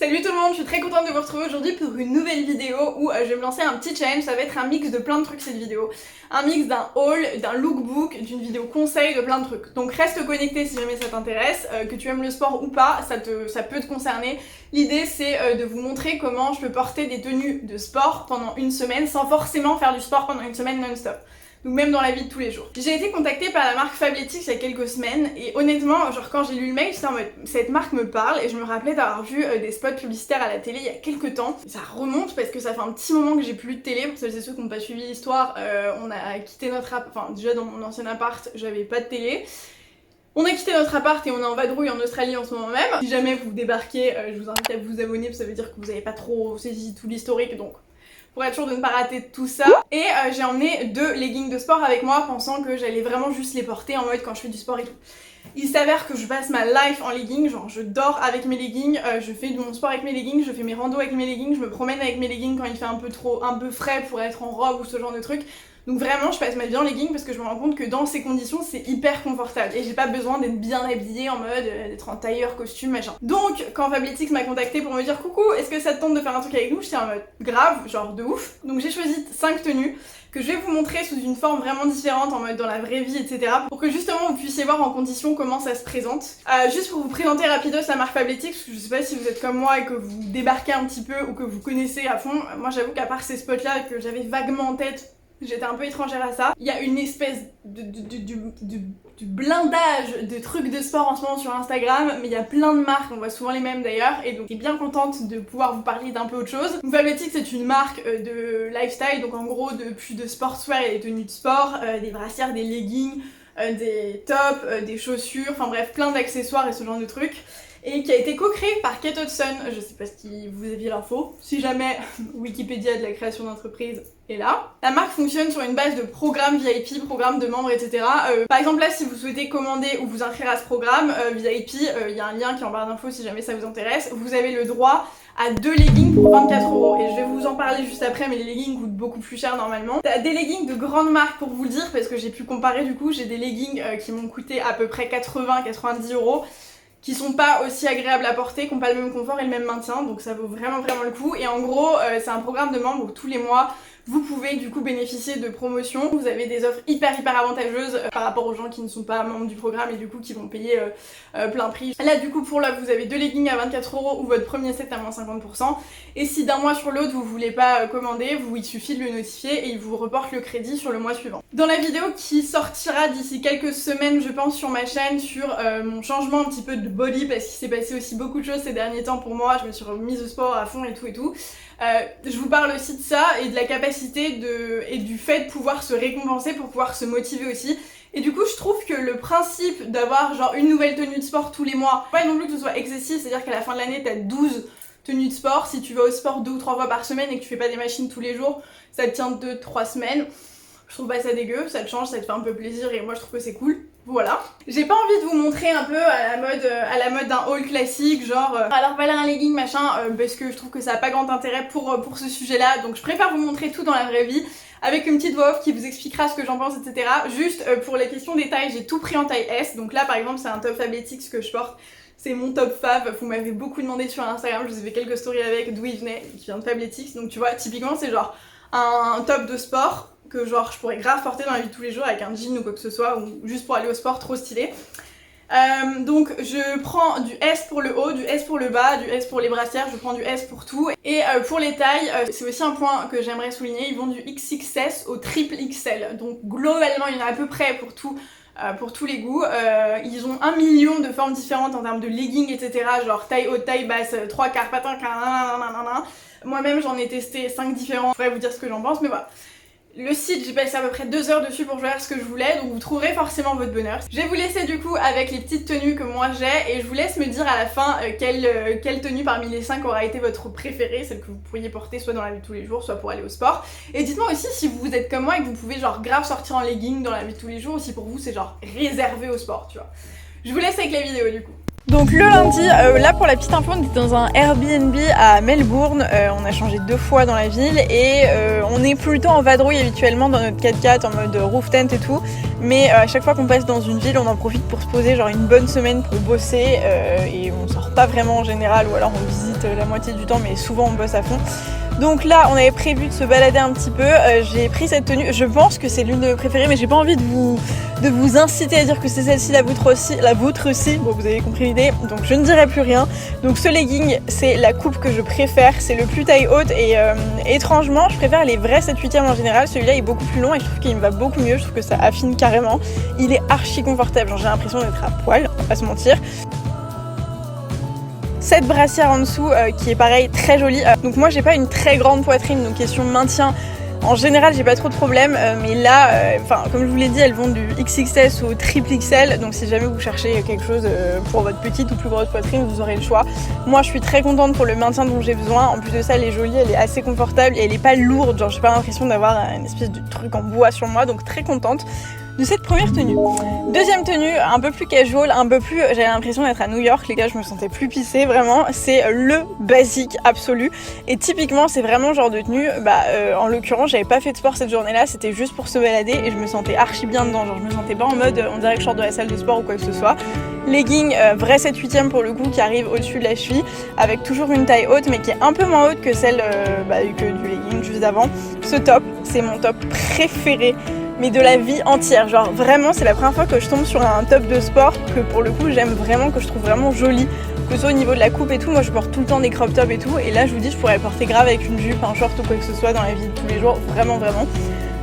Salut tout le monde, je suis très contente de vous retrouver aujourd'hui pour une nouvelle vidéo où je vais me lancer un petit challenge. Ça va être un mix de plein de trucs cette vidéo. Un mix d'un haul, d'un lookbook, d'une vidéo conseil, de plein de trucs. Donc reste connecté si jamais ça t'intéresse, que tu aimes le sport ou pas, ça peut te concerner. L'idée c'est de vous montrer comment je peux porter des tenues de sport pendant une semaine sans forcément faire du sport pendant une semaine non-stop. Donc même dans la vie de tous les jours. J'ai été contactée par la marque Fabletics il y a quelques semaines et honnêtement, genre quand j'ai lu le mail, j'étais en mode cette marque me parle et je me rappelais d'avoir vu des spots publicitaires à la télé il y a quelques temps. Ça remonte parce que ça fait un petit moment que j'ai plus de télé. Pour celles et ceux qui n'ont pas suivi l'histoire, on a quitté notre appart, enfin déjà dans mon ancien appart, j'avais pas de télé. On a quitté notre appart et on est en vadrouille en Australie en ce moment même. Si jamais vous débarquez, je vous invite à vous abonner parce que ça veut dire que vous n'avez pas trop saisi tout l'historique, donc pour être sûr de ne pas rater tout ça. Et j'ai emmené 2 leggings de sport avec moi pensant que j'allais vraiment juste les porter en mode quand je fais du sport et tout. Il s'avère que je passe ma life en leggings, genre je dors avec mes leggings, je fais mon sport avec mes leggings, je fais mes randos avec mes leggings, je me promène avec mes leggings quand il fait un peu frais pour être en robe ou ce genre de truc. Donc vraiment je passe ma vie en leggings parce que je me rends compte que dans ces conditions c'est hyper confortable et j'ai pas besoin d'être bien habillée en mode d'être en tailleur, costume, machin. Donc quand Fabletics m'a contacté pour me dire coucou, est-ce que ça te tente de faire un truc avec nous, j'étais en mode grave, genre de ouf. Donc j'ai choisi 5 tenues que je vais vous montrer sous une forme vraiment différente en mode dans la vraie vie, etc. pour que justement vous puissiez voir en condition comment ça se présente. Juste pour vous présenter rapidos la marque Fabletics, parce que je sais pas si vous êtes comme moi et que vous débarquez un petit peu ou que vous connaissez à fond. Moi j'avoue qu'à part ces spots là que j'avais vaguement en tête, j'étais un peu étrangère à ça. Il y a une espèce de blindage de trucs de sport en ce moment sur Instagram, mais il y a plein de marques, on voit souvent les mêmes d'ailleurs, et donc je suis bien contente de pouvoir vous parler d'un peu autre chose. Donc Fabletics c'est une marque de lifestyle, donc en gros depuis de sportswear et des tenues de sport, des brassières, des leggings, des tops, des chaussures, enfin bref plein d'accessoires et ce genre de trucs. Et qui a été co-créé par Kate Hudson, je sais pas si vous aviez l'info, si jamais Wikipédia de la création d'entreprise est là. La marque fonctionne sur une base de programme VIP, programme de membres, etc. Par exemple là si vous souhaitez commander ou vous inscrire à ce programme VIP, il y a un lien qui est en barre d'infos si jamais ça vous intéresse, vous avez le droit à 2 leggings pour 24€ et je vais vous en parler juste après, mais les leggings coûtent beaucoup plus cher normalement. T'as des leggings de grande marque pour vous le dire parce que j'ai pu comparer du coup, j'ai des leggings qui m'ont coûté à peu près 80-90€. Qui sont pas aussi agréables à porter, qui n'ont pas le même confort et le même maintien, donc ça vaut vraiment le coup. Et en gros, c'est un programme de membres où tous les mois, vous pouvez du coup bénéficier de promotions. Vous avez des offres hyper avantageuses par rapport aux gens qui ne sont pas membres du programme et du coup qui vont payer plein prix. Là du coup pour là vous avez 2 leggings à 24€ ou votre premier set à moins 50%. Et si d'un mois sur l'autre vous voulez pas commander, il suffit de le notifier et il vous reporte le crédit sur le mois suivant. Dans la vidéo qui sortira d'ici quelques semaines je pense sur ma chaîne sur mon changement un petit peu de body parce qu'il s'est passé aussi beaucoup de choses ces derniers temps pour moi, je me suis remise au sport à fond et tout. Je vous parle aussi de ça et de la capacité et du fait de pouvoir se récompenser pour pouvoir se motiver aussi. Et du coup je trouve que le principe d'avoir genre une nouvelle tenue de sport tous les mois, pas non plus que ce soit excessif, c'est à dire qu'à la fin de l'année t'as 12 tenues de sport, si tu vas au sport 2 ou 3 fois par semaine et que tu fais pas des machines tous les jours, ça te tient 2-3 semaines. Je trouve pas ça dégueu, ça te change, ça te fait un peu plaisir et moi je trouve que c'est cool. Voilà. J'ai pas envie de vous montrer un peu à la mode d'un haul classique, genre alors voilà un legging machin, parce que je trouve que ça a pas grand intérêt pour ce sujet là, donc je préfère vous montrer tout dans la vraie vie, avec une petite voix off qui vous expliquera ce que j'en pense, etc. Juste pour les questions des tailles, j'ai tout pris en taille S, donc là par exemple c'est un top Fabletics que je porte. C'est mon top fave, vous m'avez beaucoup demandé sur Instagram, je vous ai fait quelques stories avec d'où il venait, qui vient de Fabletics, donc tu vois typiquement c'est genre un top de sport que genre je pourrais grave porter dans la vie de tous les jours avec un jean ou quoi que ce soit ou juste pour aller au sport, trop stylé. Donc je prends du S pour le haut, du S pour le bas, du S pour les brassières, je prends du S pour tout. Et pour les tailles, c'est aussi un point que j'aimerais souligner, ils vont du XXS au triple XL. Donc globalement il y en a à peu près pour tout. Pour tous les goûts, ils ont 1 million de formes différentes en termes de leggings, etc. Genre taille haute, taille basse, 3 quarts, patin, nanana. Moi-même j'en ai testé 5 différents, je pourrais vous dire ce que j'en pense, mais voilà. Le site, j'ai passé à peu près 2 heures dessus pour faire ce que je voulais, donc vous trouverez forcément votre bonheur. Je vais vous laisser du coup avec les petites tenues que moi j'ai et je vous laisse me dire à la fin quelle tenue parmi les 5 aura été votre préférée, celle que vous pourriez porter soit dans la vie de tous les jours, soit pour aller au sport. Et dites-moi aussi si vous êtes comme moi et que vous pouvez genre grave sortir en legging dans la vie de tous les jours ou si pour vous c'est genre réservé au sport, tu vois. Je vous laisse avec la vidéo du coup. Donc le lundi, là pour la petite info, on était dans un Airbnb à Melbourne, on a changé 2 fois dans la ville et on est plutôt en vadrouille habituellement dans notre 4x4 en mode roof tent et tout. mais à chaque fois qu'on passe dans une ville, on en profite pour se poser genre une bonne semaine pour bosser et on sort pas vraiment en général, ou alors on visite la moitié du temps, mais souvent on bosse à fond. Donc là, on avait prévu de se balader un petit peu. J'ai pris cette tenue. Je pense que c'est l'une de mes préférées, mais j'ai pas envie de vous inciter à dire que c'est celle-ci, la vôtre aussi. Bon, vous avez compris l'idée. Donc je ne dirai plus rien. Donc ce legging, c'est la coupe que je préfère. C'est le plus taille haute et étrangement, je préfère les vrais 7/8e en général. Celui-là est beaucoup plus long et je trouve qu'il me va beaucoup mieux. Je trouve que ça affine carrément. Il est archi confortable. Genre, j'ai l'impression d'être à poil, on va pas se mentir. Cette brassière en dessous qui est pareil très jolie. Donc moi j'ai pas une très grande poitrine, donc question maintien, en général j'ai pas trop de problèmes, mais là, comme je vous l'ai dit, elles vont du XXS au triple XL, donc si jamais vous cherchez quelque chose pour votre petite ou plus grosse poitrine, vous aurez le choix. Moi je suis très contente pour le maintien dont j'ai besoin. En plus de ça, elle est jolie, elle est assez confortable et elle est pas lourde, genre j'ai pas l'impression d'avoir une espèce de truc en bois sur moi, donc très contente de cette première tenue. Deuxième tenue, un peu plus casual, j'avais l'impression d'être à New York, les gars, je me sentais plus pissée, vraiment, c'est le basique absolu, et typiquement c'est vraiment le genre de tenue, en l'occurrence j'avais pas fait de sport cette journée-là, c'était juste pour se balader, et je me sentais archi bien dedans, genre je me sentais pas en mode, on dirait que je sors de la salle de sport ou quoi que ce soit. Legging, vrai 7/8e pour le coup, qui arrive au-dessus de la cheville, avec toujours une taille haute, mais qui est un peu moins haute que celle que du legging juste avant. Ce top, c'est mon top préféré, mais de la vie entière, genre vraiment c'est la première fois que je tombe sur un top de sport que pour le coup j'aime vraiment, que je trouve vraiment joli, que ce soit au niveau de la coupe et tout. Moi je porte tout le temps des crop tops et tout, et là je vous dis je pourrais le porter grave avec une jupe, un short ou quoi que ce soit dans la vie de tous les jours, vraiment.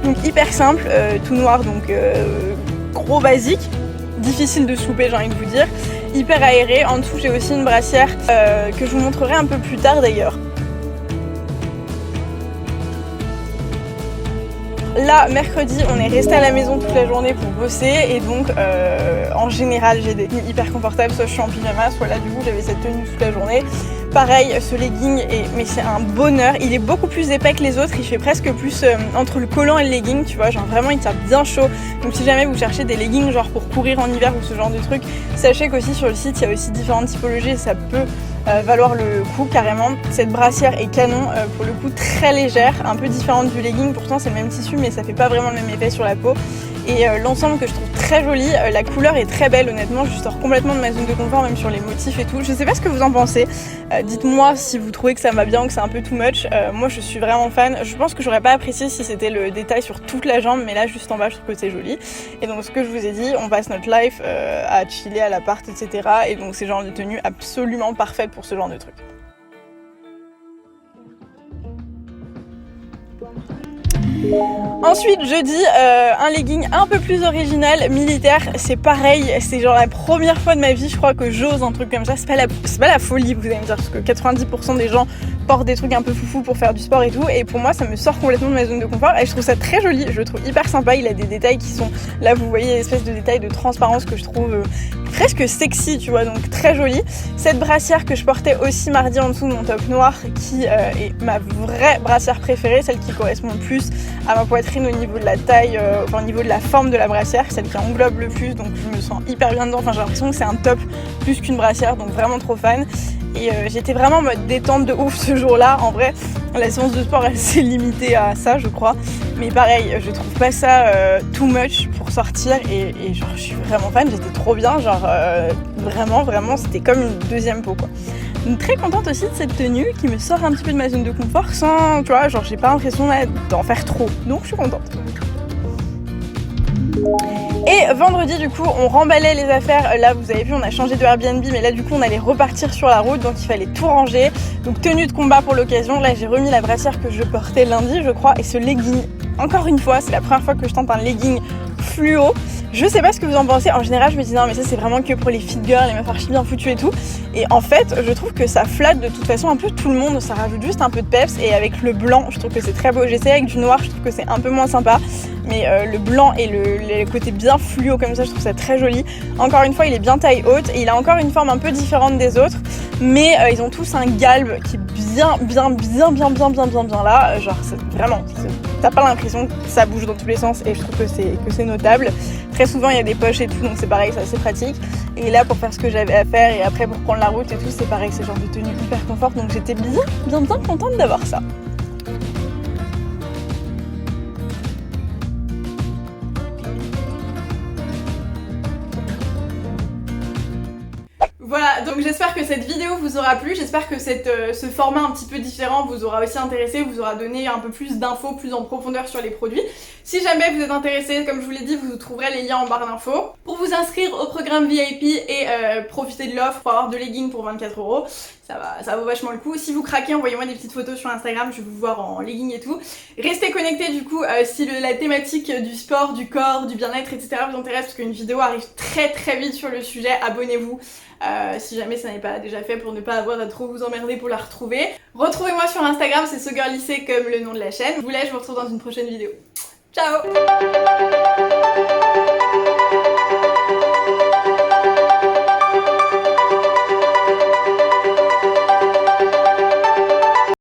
Donc hyper simple, tout noir, donc gros basique, difficile de souper, j'ai envie de vous dire, hyper aéré. En dessous j'ai aussi une brassière que je vous montrerai un peu plus tard d'ailleurs. Là, mercredi, on est resté à la maison toute la journée pour bosser, et donc en général j'ai des tenues hyper confortables, soit je suis en pyjama, soit là du coup j'avais cette tenue toute la journée. Pareil, ce legging, mais c'est un bonheur, il est beaucoup plus épais que les autres, il fait presque plus entre le collant et le legging, tu vois, genre vraiment il tient bien chaud. Donc si jamais vous cherchez des leggings genre pour courir en hiver ou ce genre de truc, sachez qu'aussi sur le site il y a aussi différentes typologies et ça peut valoir le coup carrément. Cette brassière est canon, pour le coup très légère, un peu différente du legging, pourtant c'est le même tissu mais ça fait pas vraiment le même effet sur la peau. Et l'ensemble que je trouve très joli, la couleur est très belle, honnêtement je sors complètement de ma zone de confort même sur les motifs et tout. Je sais pas ce que vous en pensez, dites-moi si vous trouvez que ça va bien ou que c'est un peu too much. Moi je suis vraiment fan, je pense que j'aurais pas apprécié si c'était le détail sur toute la jambe, mais là juste en bas je trouve que c'est joli. Et donc ce que je vous ai dit, on passe notre life à chiller à l'appart, etc. Et donc c'est le genre de tenue absolument parfaite pour ce genre de truc. Ensuite jeudi, un legging un peu plus original, militaire, c'est pareil, c'est genre la première fois de ma vie je crois que j'ose un truc comme ça, c'est pas la folie vous allez me dire, parce que 90% des gens portent des trucs un peu foufou pour faire du sport et tout, et pour moi ça me sort complètement de ma zone de confort et je trouve ça très joli, je le trouve hyper sympa, il a des détails qui sont, là vous voyez l'espèce de détails de transparence que je trouve presque sexy, tu vois, donc très joli. Cette brassière que je portais aussi mardi en dessous de mon top noir, qui est ma vraie brassière préférée, celle qui correspond le plus à ma poitrine au niveau de la taille, au niveau de la forme de la brassière, celle qui englobe le plus, donc je me sens hyper bien dedans, j'ai l'impression que c'est un top plus qu'une brassière, donc vraiment trop fan. Et j'étais vraiment en mode détente de ouf ce jour-là. En vrai, la séance de sport elle s'est limitée à ça je crois, mais pareil je trouve pas ça too much pour sortir, et genre je suis vraiment fan, j'étais trop bien, genre vraiment c'était comme une deuxième peau quoi. Donc très contente aussi de cette tenue qui me sort un petit peu de ma zone de confort sans, tu vois, genre j'ai pas l'impression d'en faire trop, donc je suis contente. Et vendredi du coup on remballait les affaires, là vous avez vu on a changé de Airbnb, mais là du coup on allait repartir sur la route, donc il fallait tout ranger, donc tenue de combat pour l'occasion. Là j'ai remis la brassière que je portais lundi je crois, et ce legging, encore une fois c'est la première fois que je tente un legging fluo. Je sais pas ce que vous en pensez, en général je me dis non mais ça c'est vraiment que pour les fit girls, les meufs archi bien foutues et tout, et en fait je trouve que ça flatte de toute façon un peu tout le monde, ça rajoute juste un peu de peps, et avec le blanc je trouve que c'est très beau. J'essaie avec du noir, je trouve que c'est un peu moins sympa, mais le blanc et le côté bien fluo comme ça je trouve ça très joli. Encore une fois il est bien taille haute et il a encore une forme un peu différente des autres, mais ils ont tous un galbe qui est bien là, genre vraiment t'as pas l'impression que ça bouge dans tous les sens, et je trouve que c'est notable. Très souvent il y a des poches et tout, donc c'est pareil, c'est assez pratique. Et là pour faire ce que j'avais à faire et après pour prendre la route et tout, c'est pareil, c'est genre de tenue hyper confort, donc j'étais bien contente d'avoir ça. donc j'espère que cette vidéo vous aura plu, j'espère que ce format un petit peu différent vous aura aussi intéressé, vous aura donné un peu plus d'infos, plus en profondeur sur les produits. Si jamais vous êtes intéressé, comme je vous l'ai dit, vous trouverez les liens en barre d'infos. Pour vous inscrire au programme VIP et profiter de l'offre pour avoir 2 leggings pour 24 €, ça vaut vachement le coup. Si vous craquez, envoyez-moi des petites photos sur Instagram, je vais vous voir en leggings et tout. Restez connectés du coup si la thématique du sport, du corps, du bien-être, etc. vous intéresse, parce qu'une vidéo arrive très vite sur le sujet, abonnez-vous. Si jamais ça n'est pas déjà fait, pour ne pas avoir à trop vous emmerder pour la retrouver. Retrouvez-moi sur Instagram, c'est SoGirlLycée comme le nom de la chaîne. Je vous laisse, je vous retrouve dans une prochaine vidéo. Ciao!